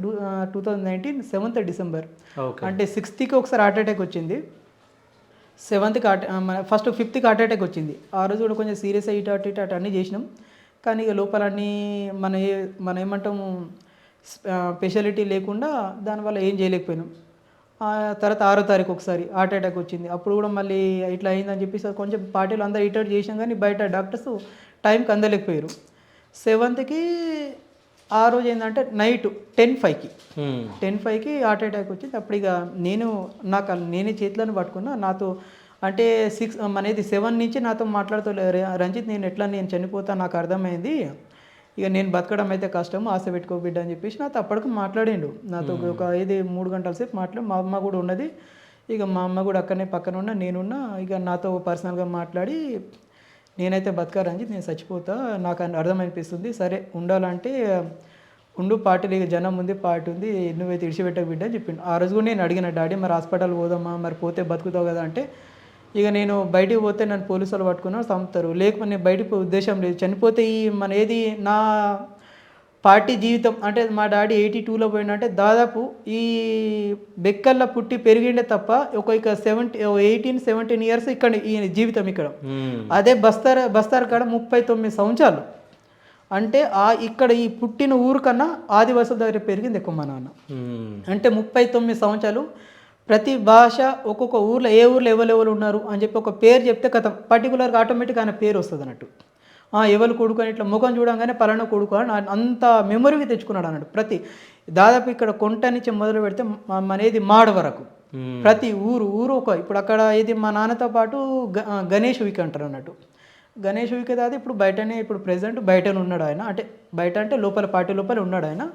2019 7th December. Okay. అంటే 6థ్‌కి ఒకసారి heart attack వచ్చింది. 7థ్‌కి ఫస్ట్ 5థ్‌కి హార్ట్ అటాక్ వచ్చింది. ఆ రోజు కూడా కొంచెం సీరియస్ అయ్యి ఇటు ఇటు అటు అన్నీ చేసినాం. కానీ ఇక లోపల అన్నీ మనం ఏమంటాము స్పెషాలిటీ లేకుండా దానివల్ల ఏం చేయలేకపోయినాం. తర్వాత 6వ తారీఖు ఒకసారి హార్ట్ అటాక్ వచ్చింది. అప్పుడు కూడా మళ్ళీ ఇట్లా అయిందని చెప్పేసి కొంచెం పార్టీలో అందరూ ఇటు అటు చేసినాం కానీ బయట డాక్టర్స్ టైంకి అందలేకపోయారు. 7థ్‌కి ఆ రోజు ఏంటంటే నైట్ 10:05కి 10:05కి హార్ట్ అటాక్ వచ్చింది. అప్పుడు ఇక నేనే చేతులను పట్టుకున్నా. నాతో అంటే మనది 7 నుంచి నాతో మాట్లాడుతూ రంజిత్ నేను చనిపోతా నాకు అర్థమైంది. ఇక నేను బతకడం అయితే కష్టం ఆశ పెట్టుకో బిడ్డ అని చెప్పేసి నాతో అప్పటికి మాట్లాడిండు. నాతో ఒక 3 గంటల సేపు మా అమ్మ కూడా ఉన్నది. ఇక మా అమ్మ కూడా అక్కడనే పక్కన ఉన్నా నేనున్నా. ఇక నాతో పర్సనల్గా మాట్లాడి నేనైతే బతక రంజిత్ నేను చచ్చిపోతా నాకు అర్థమనిపిస్తుంది. సరే ఉండాలంటే ఉండు పార్టీలు ఇక జనం ఉంది పార్టీ ఉంది నువ్వైతే ఇడిచిపెట్టకు బిడ్డ అని చెప్పిండు. ఆ రోజు కూడా నేను అడిగిన డాడీ మరి హాస్పిటల్ పోదామా మరి పోతే బతుకుతావు కదా అంటే ఇక నేను బయటికి పోతే నన్ను పోలీసు వాళ్ళు పట్టుకున్నారు చంపుతారు. లేకపోతే నేను బయటికి పోయే ఉద్దేశం లేదు. చనిపోతే నా పార్టీ జీవితం అంటే మా డాడీ 82లో పోయిండంటే దాదాపు ఈ బెక్కల్లో పుట్టి పెరిగిండే తప్ప ఇక 18-17 ఇయర్స్ ఇక్కడ ఈ జీవితం ఇక్కడ. అదే బస్తార్ కాడ 39 సంవత్సరాలు. అంటే ఇక్కడ ఈ పుట్టిన ఊరు కన్నా ఆదివాసుల దగ్గర పెరిగింది ఎక్కువ మా నాన్న. అంటే 39 సంవత్సరాలు ప్రతి భాష ఒక్కొక్క ఊర్లో ఏ ఊర్లో ఎవరెవరు ఉన్నారు అని చెప్పి ఒక పేరు చెప్తే కథం పర్టికులర్గా ఆటోమేటిక్గా ఆయన పేరు వస్తుంది అన్నట్టు. ఎవరు కొడుకు అని ఇట్లా ముఖం చూడంగానే పలానా కొడుకు అని అంత మెమొరీకి తెచ్చుకున్నాడు అన్నట్టు. దాదాపు ఇక్కడ కొంట నుంచి మొదలు పెడితే మనేది మాడ వరకు ప్రతి ఊరు ఇప్పుడు అక్కడ ఇది మా నాన్నతో పాటు గణేష్ వీక్ అంటారు అన్నట్టు. గణేష్ వీక్ దాది ఇప్పుడు ప్రెజెంట్ బయటనే ఉన్నాడు ఆయన. అంటే బయట అంటే లోపల పార్టీ లోపల ఉన్నాడు ఆయన.